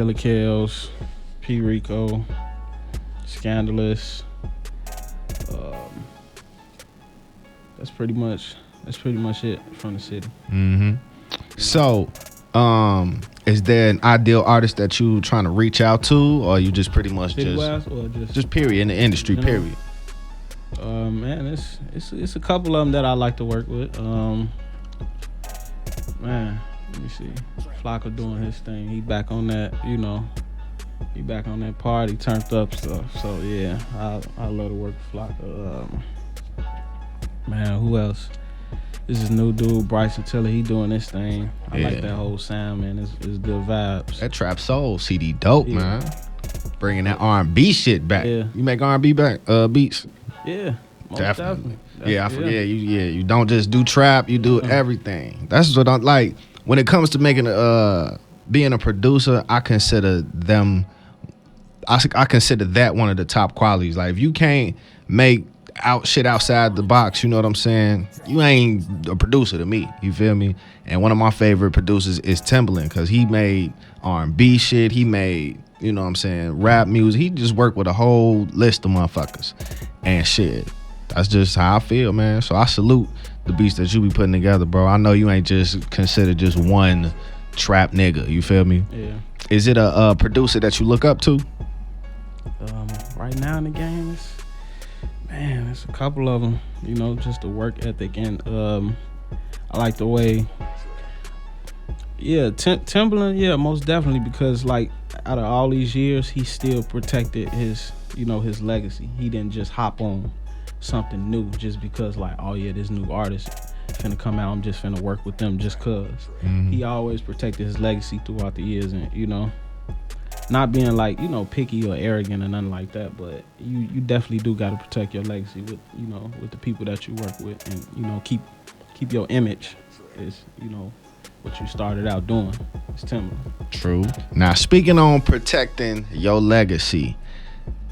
Killer Kells, P. Rico, Scandalous. That's pretty much it from the city. Mm-hmm. So, is there an ideal artist that you trying to reach out to, or you just pretty much just period in the industry, period? Man, it's a couple of them that I like to work with. Man, let me see. Flocka doing his thing. He back on that, he back on that party, turned up stuff. So yeah, I love to work with Flocka. Man, who else? This is new dude, Bryson Tiller. He doing this thing. I like that whole sound, man. It's good vibes. That Trap Soul CD dope, man. Bringing that R&B shit back. Yeah. You make R&B back beats? Yeah, definitely. Yeah, I forget. You don't just do trap. You do everything. That's what I like. When it comes to making being a producer, I consider them. I consider that one of the top qualities. Like, if you can't make shit outside the box, you know what I'm saying? You ain't a producer to me. You feel me? And one of my favorite producers is Timbaland, because he made R&B shit. He made, you know what I'm saying, rap music. He just worked with a whole list of motherfuckers and shit. That's just how I feel, man. So I salute the beats that you be putting together, bro. I know you ain't just considered just one trap nigga. You feel me? Yeah. Is it a producer that you look up to? Right now in the game, it's a couple of them. Just the work ethic, and I like the way. Yeah, Timbaland. Yeah, most definitely, because like out of all these years, he still protected his legacy. He didn't just hop on something new just because, like, oh yeah, this new artist finna come out, I'm just finna work with them just cause. Mm-hmm. He always protected his legacy throughout the years, and not being like picky or arrogant or nothing like that, but you definitely do got to protect your legacy with with the people that you work with, and keep your image is what you started out doing. It's Timbaland. True. Now, speaking on protecting your legacy,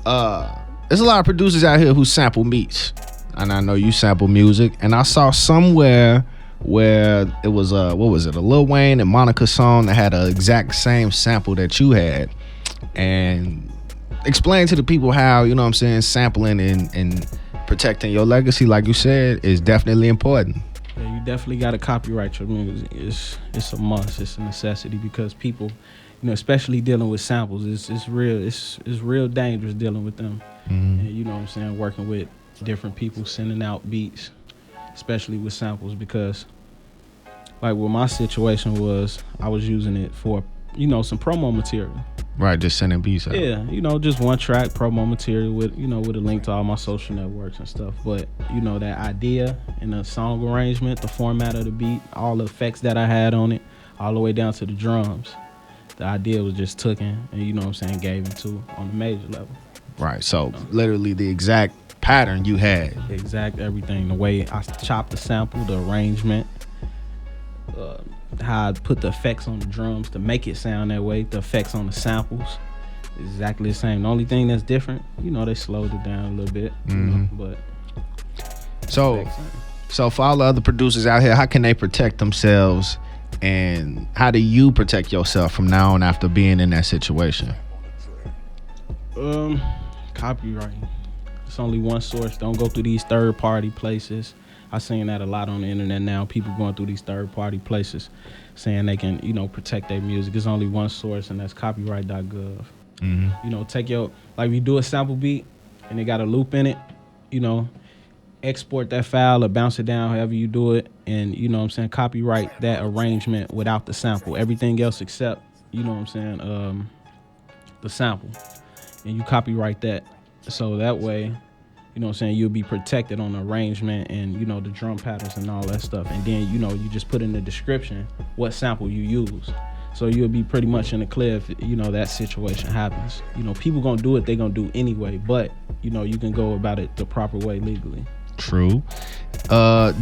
there's a lot of producers out here who sample beats, and I know you sample music, and I saw somewhere where it was a Lil Wayne and Monica song that had an exact same sample that you had. And explain to the people how, sampling and protecting your legacy, like you said, is definitely important. Yeah, you definitely got to copyright your music. It's a must. It's a necessity, because people, especially dealing with samples, it's real dangerous dealing with them. Mm-hmm. And working with different people, sending out beats, especially with samples, because like what my situation was, I was using it for some promo material. Right, just sending beats out. Yeah, just one track promo material with with a link to all my social networks and stuff. But that idea and the song arrangement, the format of the beat, all the effects that I had on it, all the way down to the drums, the idea was just taken and gave into on the major level. Right, so literally the exact pattern you had. Exact everything, the way I chopped the sample, the arrangement, how I put the effects on the drums to make it sound that way, the effects on the samples, exactly the same. The only thing that's different, they slowed it down a little bit. Mm-hmm. But so for all the other producers out here, how can they protect themselves, and how do you protect yourself from now on after being in that situation? Copywriting. It's only one source. Don't go through these third-party places. I seen that a lot on the internet now. People going through these third-party places saying they can, protect their music. There's only one source, and that's copyright.gov. Mm-hmm. Take if you do a sample beat and it got a loop in it, export that file or bounce it down, however you do it, and, copyright that arrangement without the sample. Everything else except, the sample. And you copyright that. So that way, you'll be protected on the arrangement and, the drum patterns and all that stuff. And then, you just put in the description what sample you use. So you'll be pretty much in the clear if, that situation happens. People gonna do it, they gonna do anyway. But, you can go about it the proper way legally. True. I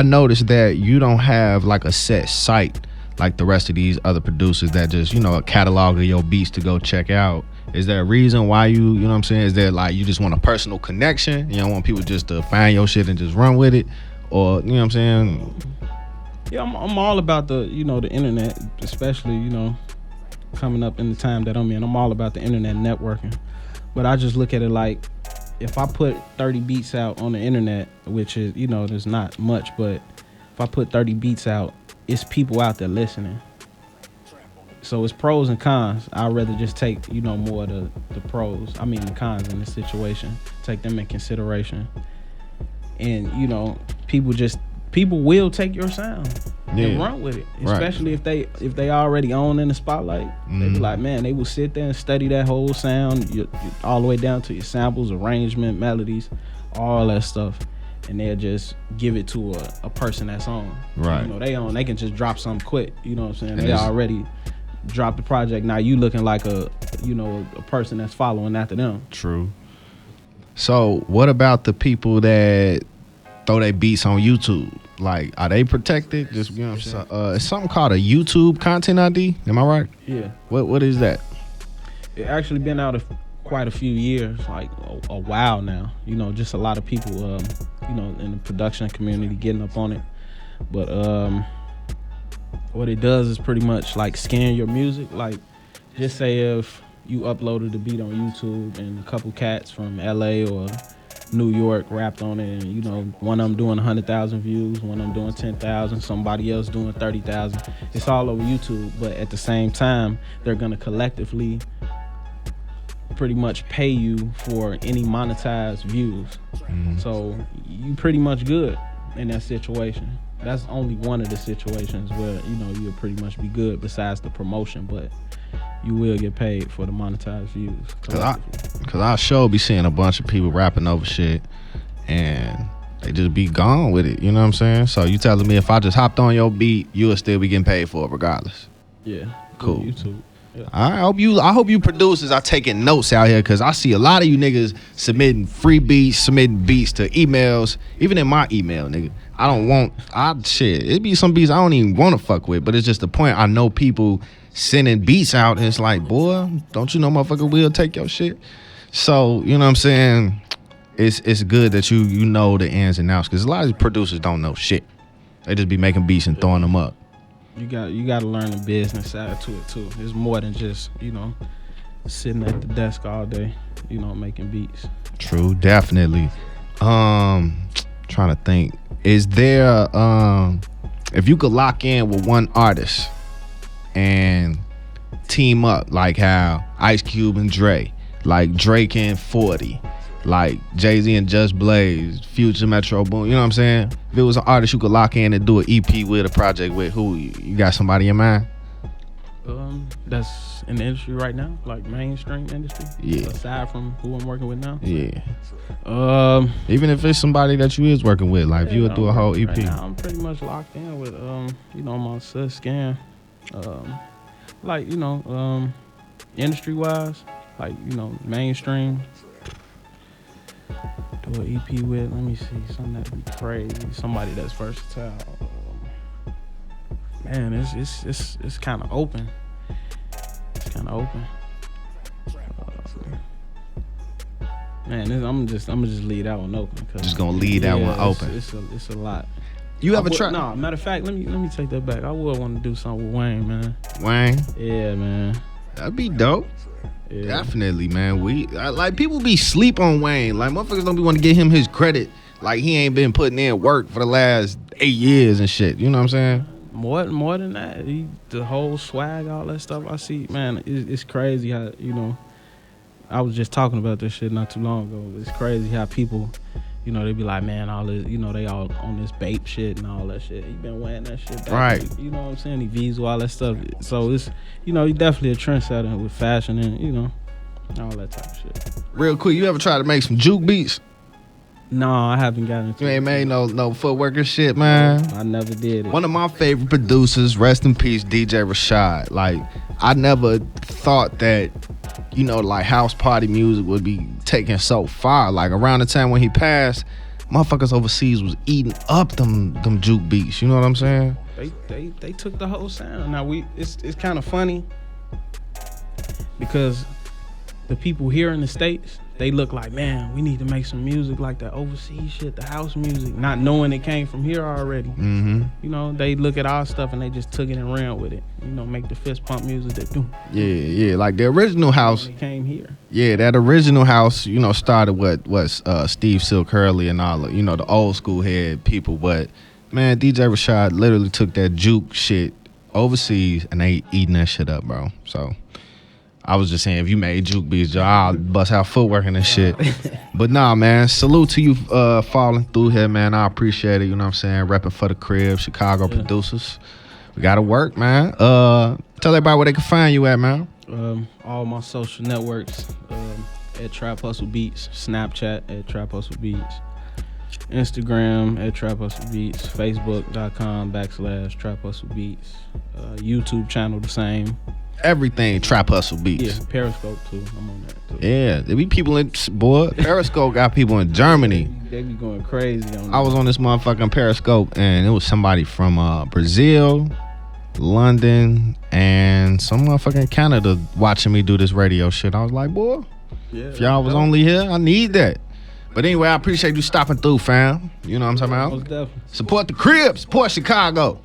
noticed that you don't have like a set site like the rest of these other producers that just, a catalog of your beats to go check out. Is there a reason why is there like you just want a personal connection? You don't want people just to find your shit and just run with it? Or, Yeah, I'm all about the, the internet, especially, coming up in the time that I'm in. I'm all about the internet networking. But I just look at it like, if I put 30 beats out on the internet, which is, there's not much, but if I put 30 beats out, it's people out there listening. So it's pros and cons. I'd rather just take, more of the pros. I mean the cons in this situation. Take them in consideration. And, people will take your sound and run with it. Especially if they already own in the spotlight. They be like, man, they will sit there and study that whole sound, all the way down to your samples, arrangement, melodies, all that stuff. And they'll just give it to a person that's on. Right. They can just drop something quick. You know what I'm saying? They already dropped the project. Now you looking like a person that's following after them. True. So what about the people that throw their beats on YouTube? Like, are they protected? Just, what I'm saying? It's something called a YouTube content ID. Am I right? Yeah. What is that? It actually been out of quite a few years, like a while now. Just a lot of people, in the production community getting up on it. But what it does is pretty much like scan your music. Like, just say if you uploaded the beat on YouTube and a couple cats from LA or New York rapped on it, and one of them doing 100,000 views, one of them doing 10,000, somebody else doing 30,000. It's all over YouTube, but at the same time, they're gonna collectively pretty much pay you for any monetized views. So you pretty much good in that situation. That's only one of the situations where you'll pretty much be good besides the promotion, but you will get paid for the monetized views. Cause I sure be seeing a bunch of people rapping over shit and they just be gone with it. You know what I'm saying? So you telling me if I just hopped on your beat, you'll still be getting paid for it regardless? Yeah. Cool. YouTube. Yeah. I hope you producers are taking notes out here, because I see a lot of you niggas submitting free beats, submitting beats to emails, even in my email, nigga. It be some beats I don't even want to fuck with, but it's just the point. I know people sending beats out, and it's like, boy, don't you know motherfucker will take your shit? So, you know what I'm saying? It's good that you know the ins and outs, because a lot of producers don't know shit. They just be making beats and throwing them up. You got to learn the business side to it too. It's more than just sitting at the desk all day, making beats. True, definitely. Trying to think. Is there if you could lock in with one artist and team up, like how Ice Cube and Dre, like Drake and 40, like Jay-Z and Just Blaze, Future, Metro Boom, you know what I'm saying? If it was an artist you could lock in and do an EP with, a project with, who you got somebody in mind? That's in the industry right now, like mainstream industry. Yeah. Aside from who I'm working with now. Yeah. Even if it's somebody that you is working with, like if you would do a whole EP. Right now, I'm pretty much locked in with my sis Scan. Industry wise, mainstream. Do an EP with, let me see, something that'd be crazy. Somebody that's versatile. Man, it's kind of open. It's kind of open. I'm just leave that one open. Just gonna leave that one open. It's a lot. You ever tried? No, matter of fact, let me take that back. I would want to do something with Wayne, man. Wayne? Yeah, man. That'd be dope. Yeah. Definitely, man. Like people be sleep on Wayne. Like motherfuckers don't be want to give him his credit. Like he ain't been putting in work for the last 8 years and shit. You know what I'm saying? More than that, the whole swag, all that stuff I see, man, it's crazy how I was just talking about this shit not too long ago. It's crazy how people, they be like, man, all this, they all on this bape shit and all that shit. He been wearing that shit back. Right. You know what I'm saying? He visual, all that stuff. So it's, he definitely a trendsetter with fashion and, all that type of shit. Real quick, you ever try to make some juke beats? No, I haven't gotten into it. You ain't made no footwork or shit, man. I never did it. One of my favorite producers, rest in peace, DJ Rashad. Like, I never thought that, like house party music would be taken so far. Like around the time when he passed, motherfuckers overseas was eating up them juke beats. You know what I'm saying? They took the whole sound. Now it's kind of funny because the people here in the States, they look like, man, we need to make some music like that overseas shit, the house music, not knowing it came from here already. Mm-hmm. You know, they look at our stuff and they just took it and ran with it. You know, make the fist pump music that do. Yeah, like the original house. It came here. Yeah, that original house, you know, started what was Steve Silk Hurley and all, you know, the old school head people. But man, DJ Rashad literally took that juke shit overseas and they eating that shit up, bro. So I was just saying, if you made juke beats, I'll bust out footwork and shit. But nah, man, salute to you falling through here, man. I appreciate it. You know what I'm saying? Repping for the crib, Chicago producers. We gotta work, man. Tell everybody where they can find you at, man. All my social networks at Trap Hustle Beats, Snapchat at Trap Hustle Beats, Instagram at Trap Hustle Beats, Facebook.com/Trap Hustle Beats, YouTube channel the same. Everything Trap Hustle Beats. Yeah, Periscope too. I'm on that too. Yeah, there be people in, boy, Periscope got people in Germany. They be going crazy on that. I was on this motherfucking Periscope and it was somebody from Brazil, London, and some motherfucking Canada watching me do this radio shit. I was like, boy, if y'all was only here, I need that. But anyway, I appreciate you stopping through, fam. You know what I'm talking about? Most definitely. Support the crib, support Chicago.